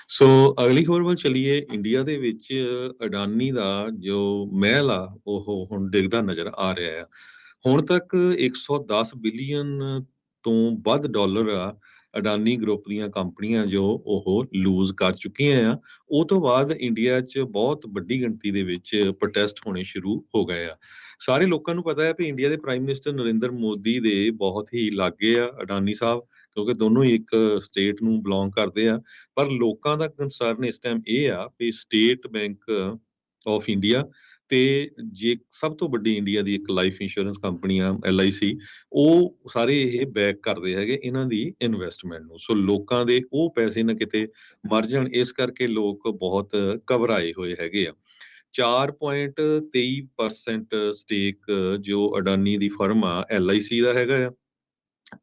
ਸੋ ਅਗਲੀ ਖਬਰ ਵੱਲ ਚੱਲੀਏ। ਇੰਡੀਆ ਦੇ ਵਿੱਚ ਅਡਾਨੀ ਦਾ ਜੋ ਮਹਿਲ ਆ ਉਹ ਹੁਣ ਡਿੱਗਦਾ ਨਜ਼ਰ ਆ ਰਿਹਾ ਆ। ਹੁਣ ਤੱਕ 110 ਬਿਲੀਅਨ ਤੋਂ ਵੱਧ ਡਾਲਰ ਆ ਅਡਾਨੀ ਗਰੁੱਪ ਦੀਆਂ ਕੰਪਨੀਆਂ ਜੋ ਉਹ ਲੂਜ਼ ਕਰ ਚੁੱਕੀਆਂ ਆ। ਉਹ ਤੋਂ ਬਾਅਦ ਇੰਡੀਆ 'ਚ ਬਹੁਤ ਵੱਡੀ ਗਿਣਤੀ ਦੇ ਵਿੱਚ ਪ੍ਰੋਟੈਸਟ ਹੋਣੇ ਸ਼ੁਰੂ ਹੋ ਗਏ ਆ। ਸਾਰੇ ਲੋਕਾਂ ਨੂੰ ਪਤਾ ਹੈ ਵੀ ਇੰਡੀਆ ਦੇ ਪ੍ਰਾਈਮ ਮਿਨਿਸਟਰ ਨਰਿੰਦਰ ਮੋਦੀ ਦੇ ਬਹੁਤ ਹੀ ਲਾਗੇ ਆ ਅਡਾਨੀ ਸਾਹਿਬ, ਕਿਉਂਕਿ ਦੋਨੋਂ ਹੀ ਇੱਕ ਸਟੇਟ ਨੂੰ ਬਿਲੋਂਗ ਕਰਦੇ ਆ। ਪਰ ਲੋਕਾਂ ਦਾ ਕੰਸਰਨ ਇਸ ਟਾਈਮ ਇਹ ਆ ਵੀ ਸਟੇਟ ਬੈਂਕ ਆਫ ਇੰਡੀਆ ਤੇ ਜੇ ਸਭ ਤੋਂ ਵੱਡੀ ਇੰਡੀਆ ਦੀ ਇੱਕ ਲਾਈਫ ਇੰਸ਼ੋਰੈਂਸ ਕੰਪਨੀ ਆ LIC, ਉਹ ਸਾਰੇ ਇਹ ਬੈਕ ਕਰਦੇ ਹੈਗੇ ਇਹਨਾਂ ਦੀ ਇਨਵੈਸਟਮੈਂਟ ਨੂੰ। ਸੋ ਲੋਕਾਂ ਦੇ ਉਹ ਪੈਸੇ ਨਾ ਕਿਤੇ ਮਰ ਜਾਣ, ਇਸ ਕਰਕੇ ਲੋਕ ਬਹੁਤ ਘਬਰਾਏ ਹੋਏ ਹੈਗੇ ਆ। 4.23% ਸਟੇਕ ਜੋ ਅਡਾਨੀ ਦੀ ਫਰਮ ਆ LIC ਦਾ ਹੈਗਾ ਆ,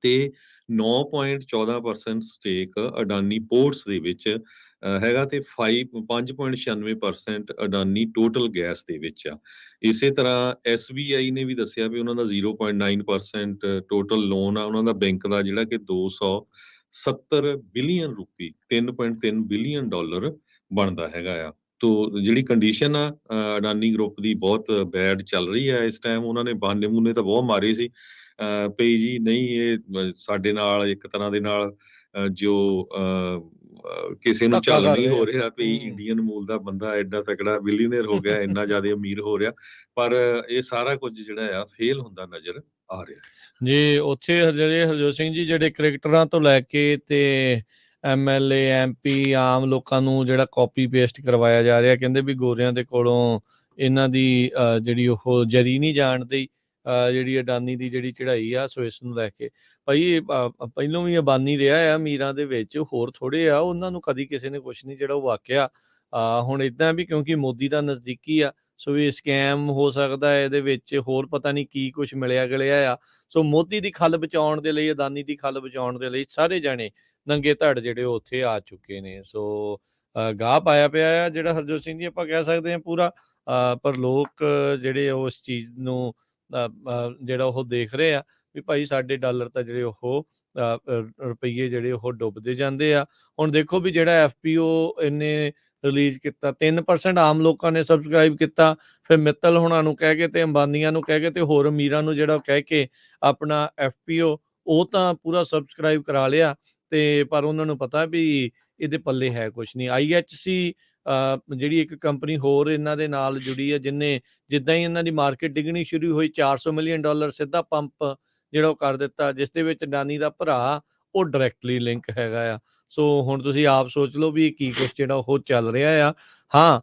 ਤੇ 9.14% ਸਟੇਕ ਅਡਾਨੀ ਪੋਰਟਸ ਦੇ ਵਿੱਚ ਹੈਗਾ, ਤੇ 5.96% ਅਡਾਨੀ ਟੋਟਲ ਗੈਸ ਦੇ ਵਿੱਚ ਆ। ਇਸੇ ਤਰ੍ਹਾਂ SBI ਨੇ ਵੀ ਦੱਸਿਆ ਵੀ ਉਹਨਾਂ ਦਾ 0.9% ਟੋਟਲ ਲੋਨ ਆ ਉਹਨਾਂ ਦਾ ਬੈਂਕ ਦਾ, ਜਿਹੜਾ ਕਿ 270 ਬਿਲੀਅਨ ਰੁਪਏ 3.3 ਬਿਲੀਅਨ ਡਾਲਰ ਬਣਦਾ ਹੈਗਾ ਆ। ਤੋ ਜਿਹੜੀ ਕੰਡੀਸ਼ਨ ਆ ਅਡਾਨੀ ਗਰੁੱਪ ਦੀ ਬਹੁਤ ਬੈਡ ਚੱਲ ਰਹੀ ਹੈ ਇਸ ਟਾਈਮ। ਉਹਨਾਂ ਨੇ ਬਹਾਨੇ ਬੂਨੇ ਤਾਂ ਬਹੁਤ ਮਾਰੇ ਸੀ ਪਈ ਜੀ ਨਹੀਂ ਇਹ ਸਾਡੇ ਨਾਲ ਇੱਕ ਤਰ੍ਹਾਂ ਦੇ ਨਾਲ ਜੋ ਕਿਸੇ ਨੂੰ ਧੱਕਾ ਝੱਲ ਕਰ ਨਹੀਂ ਰਹੇ ਹੋ ਆ। ਰਿਹਾ ਵੀ ਇੰਡੀਅਨ ਮੂਲ ਦਾ ਬੰਦਾ ਐਡਾ ਤਕੜਾ ਬਿਲੀਅਨਰ ਹੋ ਗਿਆ, ਇੰਨਾ ਜ਼ਿਆਦਾ ਅਮੀਰ ਹੋ ਰਿਹਾ, ਪਰ ਇਹ ਸਾਰਾ ਕੁਝ ਜਿਹੜਾ ਆ ਫੇਲ ਹੁੰਦਾ ਨਜ਼ਰ ਆ ਰਿਹਾ। ਜੀ ਉੱਥੇ ਜਿਹੜੇ ਹਰਜੋਤ ਸਿੰਘ ਜੀ, ਜਿਹੜੇ ਕ੍ਰਿਕਟਰਾਂ ਤੋਂ ਲੈ ਕੇ ਤੇ MLA MP ਆਮ ਲੋਕਾਂ ਨੂੰ ਜਿਹੜਾ ਕਾਪੀ ਪੇਸਟ ਕਰਵਾਇਆ ਜਾ ਰਿਹਾ, ਕਹਿੰਦੇ ਵੀ ਗੋਰਿਆਂ ਦੇ ਕੋਲੋਂ ਇਹਨਾਂ ਦੀ ਜਿਹੜੀ ਉਹ ਜਰੀ ਨਹੀਂ ਜਾਣਦੀ ਜਿਹੜੀ ਅਡਾਨੀ ਦੀ ਜਿਹੜੀ ਚੜ੍ਹਾਈ ਆ ਸੋ ਇਸ ਨੂੰ ਲੈ ਕੇ। ਭਾਈ ਪਹਿਲੋਂ ਵੀ ਅਬਾਨੀ ਰਿਹਾ ਆ ਅਮੀਰਾਂ ਦੇ ਵਿੱਚ, ਹੋਰ ਥੋੜੇ ਆ, ਉਹਨਾਂ ਨੂੰ ਕਦੀ ਕਿਸੇ ਨੇ ਕੁਛ ਨਹੀਂ ਜਿਹੜਾ ਉਹ ਵਾਕਿਆ। ਹੁਣ ਇੱਦਾਂ ਵੀ ਕਿਉਂਕਿ ਮੋਦੀ ਦਾ ਨਜ਼ਦੀਕੀ ਆ, ਸੋ ਇਹ ਸਕੈਮ ਹੋ ਸਕਦਾ ਹੈ ਇਹਦੇ ਵਿੱਚ, ਹੋਰ ਪਤਾ ਨਹੀਂ ਕੀ ਕੁਛ ਮਿਲਿਆ ਗਲਿਆ ਆ। ਸੋ ਮੋਦੀ ਦੀ ਖੱਲ ਬਚਾਉਣ ਦੇ ਲਈ, ਅਦਾਨੀ ਦੀ ਖੱਲ ਬਚਾਉਣ ਦੇ ਲਈ ਸਾਰੇ ਜਾਣੇ ਨੰਗੇ ਧੜ ਜਿਹੜੇ ਉਹ ਉੱਥੇ ਆ ਚੁੱਕੇ ਨੇ। ਸੋ ਗਾਹ ਪਾਇਆ ਪਿਆ ਆ ਜਿਹੜਾ ਹਰਜੋਤ ਸਿੰਘ ਜੀ ਆਪਾਂ ਕਹਿ ਸਕਦੇ ਹਾਂ ਪੂਰਾ। ਪਰ ਲੋਕ ਜਿਹੜੇ ਉਸ ਚੀਜ਼ ਨੂੰ ਜਿਹੜਾ ਉਹ ਦੇਖ ਰਹੇ ਆ ਵੀ ਭਾਈ ਸਾਡੇ ਡਾਲਰ ਤਾਂ ਜਿਹੜੇ ਉਹ ਰੁਪਈਏ ਜਿਹੜੇ ਉਹ ਡੁੱਬਦੇ ਜਾਂਦੇ ਆ। ਹੁਣ ਦੇਖੋ ਵੀ ਜਿਹੜਾ FPO ਇਹਨੇ ਰਿਲੀਜ਼ ਕੀਤਾ, 3% ਆਮ ਲੋਕਾਂ ਨੇ ਸਬਸਕ੍ਰਾਈਬ ਕੀਤਾ, ਫਿਰ ਮਿੱਤਲ ਹੋਣਾ ਨੂੰ ਕਹਿ ਕੇ ਤੇ ਅੰਬਾਨੀਆਂ ਨੂੰ ਕਹਿ ਕੇ ਤੇ ਹੋਰ ਅਮੀਰਾਂ ਨੂੰ ਜਿਹੜਾ ਕਹਿ ਕੇ ਆਪਣਾ FPO ਉਹ ਤਾਂ ਪੂਰਾ ਸਬਸਕ੍ਰਾਈਬ ਕਰਾ ਲਿਆ। ਤੇ ਪਰ ਉਹਨਾਂ ਨੂੰ ਪਤਾ ਵੀ ਇਹਦੇ ਪੱਲੇ ਹੈ ਕੁਛ ਨਹੀਂ। IHC ਜਿਹੜੀ ਇੱਕ ਕੰਪਨੀ ਹੋਰ ਇਹਨਾਂ ਦੇ ਨਾਲ ਜੁੜੀ ਹੈ, ਜਿਹਨੇ ਜਿੱਦਾਂ ਹੀ ਇਹਨਾਂ ਦੀ ਮਾਰਕੀਟ ਡਿੱਗਣੀ ਸ਼ੁਰੂ ਹੋਈ, $400 ਮਿਲੀਅਨ ਸਿੱਧਾ ਪੰਪ ਜਿਹੜਾ ਉਹ ਕਰ ਦਿੱਤਾ, ਜਿਸ ਦੇ ਵਿੱਚ ਅਡਾਨੀ ਦਾ ਭਰਾ ਉਹ ਡਾਇਰੈਕਟਲੀ ਲਿੰਕ ਹੈਗਾ ਆ। ਸੋ ਹੁਣ ਤੁਸੀਂ ਆਪ ਸੋਚ ਲਓ ਵੀ ਕੀ ਕੁਛ ਜਿਹੜਾ ਉਹ ਚੱਲ ਰਿਹਾ ਆ। ਹਾਂ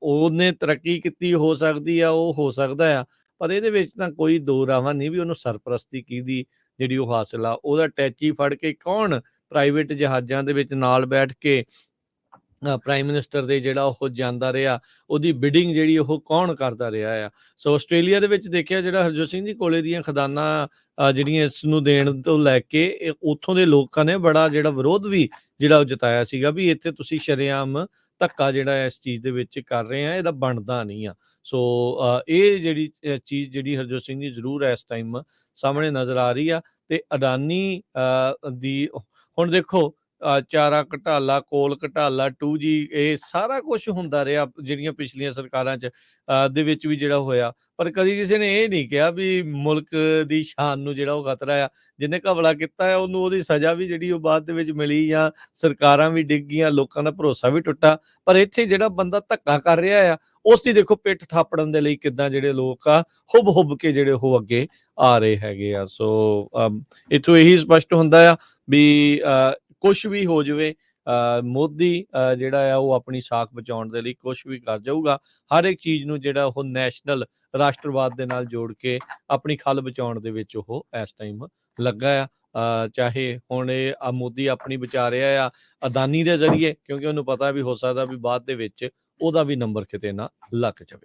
ਉਹਨੇ ਤਰੱਕੀ ਕੀਤੀ ਹੋ ਸਕਦੀ ਆ, ਉਹ ਹੋ ਸਕਦਾ ਆ, ਪਰ ਇਹਦੇ ਵਿੱਚ ਤਾਂ ਕੋਈ ਦੋ ਰਾਵਾਂ ਨਹੀਂ ਵੀ ਉਹਨੂੰ ਸਰਪ੍ਰਸਤੀ ਕਿਹਦੀ ਜਿਹੜੀ ਉਹ ਹਾਸਿਲ ਆ। ਉਹਦਾ ਟੈਚੀ ਫੜ ਕੇ ਕੌਣ ਪ੍ਰਾਈਵੇਟ ਜਹਾਜ਼ਾਂ ਦੇ ਵਿੱਚ ਨਾਲ ਬੈਠ ਕੇ ਪ੍ਰਾਈਮ ਮਿਨਿਸਟਰ ਦੇ ਜਿਹੜਾ ਉਹ ਜਾਂਦਾ ਰਿਹਾ, ਉਹਦੀ ਬਿਡਿੰਗ ਜਿਹੜੀ ਉਹ ਕੌਣ ਕਰਦਾ ਰਿਹਾ ਆ। ਸੋ ਆਸਟ੍ਰੇਲੀਆ ਦੇ ਵਿੱਚ ਦੇਖਿਆ ਜਿਹੜਾ ਹਰਜੋਤ ਸਿੰਘ ਜੀ ਕੋਲੇ ਦੀਆਂ ਖਦਾਨਾਂ ਜਿਹੜੀਆਂ ਇਸ ਨੂੰ ਦੇਣ ਤੋਂ ਲੈ ਕੇ ਉੱਥੋਂ ਦੇ ਲੋਕਾਂ ਨੇ ਬੜਾ ਜਿਹੜਾ ਵਿਰੋਧ ਵੀ ਜਿਹੜਾ ਉਹ ਜਤਾਇਆ ਸੀਗਾ ਵੀ ਇੱਥੇ ਤੁਸੀਂ ਸ਼ਰੇਆਮ ਧੱਕਾ ਜਿਹੜਾ ਇਸ ਚੀਜ਼ ਦੇ ਵਿੱਚ ਕਰ ਰਹੇ ਆ, ਇਹਦਾ ਬਣਦਾ ਨਹੀਂ ਆ। ਸੋ ਇਹ ਜਿਹੜੀ ਚੀਜ਼ ਜਿਹੜੀ ਹਰਜੋਤ ਸਿੰਘ ਜੀ ਜ਼ਰੂਰ ਇਸ ਟਾਈਮ ਸਾਹਮਣੇ ਨਜ਼ਰ ਆ ਰਹੀ ਆ। ਤੇ ਅਡਾਨੀ ਦੀ ਹੁਣ ਦੇਖੋ ਚਾਰਾ ਘਟਾਲਾ, ਕੋਲ ਘਟਾਲਾ, 2G, ਇਹ ਸਾਰਾ ਕੁਛ ਹੁੰਦਾ ਰਿਹਾ ਜਿਹੜੀਆਂ ਪਿਛਲੀਆਂ ਸਰਕਾਰਾਂ 'ਚ ਦੇ ਵਿੱਚ ਵੀ ਜਿਹੜਾ ਹੋਇਆ, ਪਰ ਕਦੀ ਕਿਸੇ ਨੇ ਇਹ ਨਹੀਂ ਕਿਹਾ ਵੀ ਮੁਲਕ ਦੀ ਸ਼ਾਨ ਨੂੰ ਜਿਹੜਾ ਉਹ ਖਤਰਾ ਆ। ਜਿਹਨੇ ਘਪਲਾ ਕੀਤਾ ਹੈ ਉਹਨੂੰ ਉਹਦੀ ਸਜ਼ਾ ਵੀ ਜਿਹੜੀ ਉਹ ਬਾਅਦ ਦੇ ਵਿੱਚ ਮਿਲੀ, ਜਾਂ ਸਰਕਾਰਾਂ ਵੀ ਡਿੱਗ ਗਈਆਂ, ਲੋਕਾਂ ਦਾ ਭਰੋਸਾ ਵੀ ਟੁੱਟਾ। ਪਰ ਇੱਥੇ ਜਿਹੜਾ ਬੰਦਾ ਧੱਕਾ ਕਰ ਰਿਹਾ ਆ ਉਸ ਦੀ ਦੇਖੋ ਪਿੱਠ ਥਾਪੜਨ ਦੇ ਲਈ ਕਿੱਦਾਂ ਜਿਹੜੇ ਲੋਕ ਆ ਹੁੱਬ ਕੇ ਜਿਹੜੇ ਉਹ ਅੱਗੇ ਆ ਰਹੇ ਹੈਗੇ ਆ। ਸੋ ਇੱਥੋਂ ਇਹੀ ਸਪਸ਼ਟ ਹੁੰਦਾ ਆ ਵੀ ਕੁਛ ਵੀ ਹੋ ਜਾਵੇ, ਮੋਦੀ ਜਿਹੜਾ ਆ ਉਹ ਆਪਣੀ ਸਾਖ ਬਚਾਉਣ ਦੇ ਲਈ ਕੁਛ ਵੀ ਕਰ ਜਾਊਗਾ। ਹਰ ਇੱਕ ਚੀਜ਼ ਨੂੰ ਜਿਹੜਾ ਉਹ ਨੈਸ਼ਨਲ ਰਾਸ਼ਟਰਵਾਦ ਦੇ ਨਾਲ ਜੋੜ ਕੇ ਆਪਣੀ ਖੱਲ ਬਚਾਉਣ ਦੇ ਵਿੱਚ ਉਹ ਇਸ ਟਾਈਮ ਲੱਗਾ ਆ। ਚਾਹੇ ਹੁਣ ਇਹ ਮੋਦੀ ਆਪਣੀ ਬਚਾ ਰਿਹਾ ਆ ਅਦਾਨੀ ਦੇ ਜ਼ਰੀਏ, ਕਿਉਂਕਿ ਉਹਨੂੰ ਪਤਾ ਵੀ ਹੋ ਸਕਦਾ ਵੀ ਬਾਅਦ ਦੇ ਵਿੱਚ ਉਹਦਾ ਵੀ ਨੰਬਰ ਕਿਤੇ ਨਾ ਲੱਗ ਜਾਵੇ।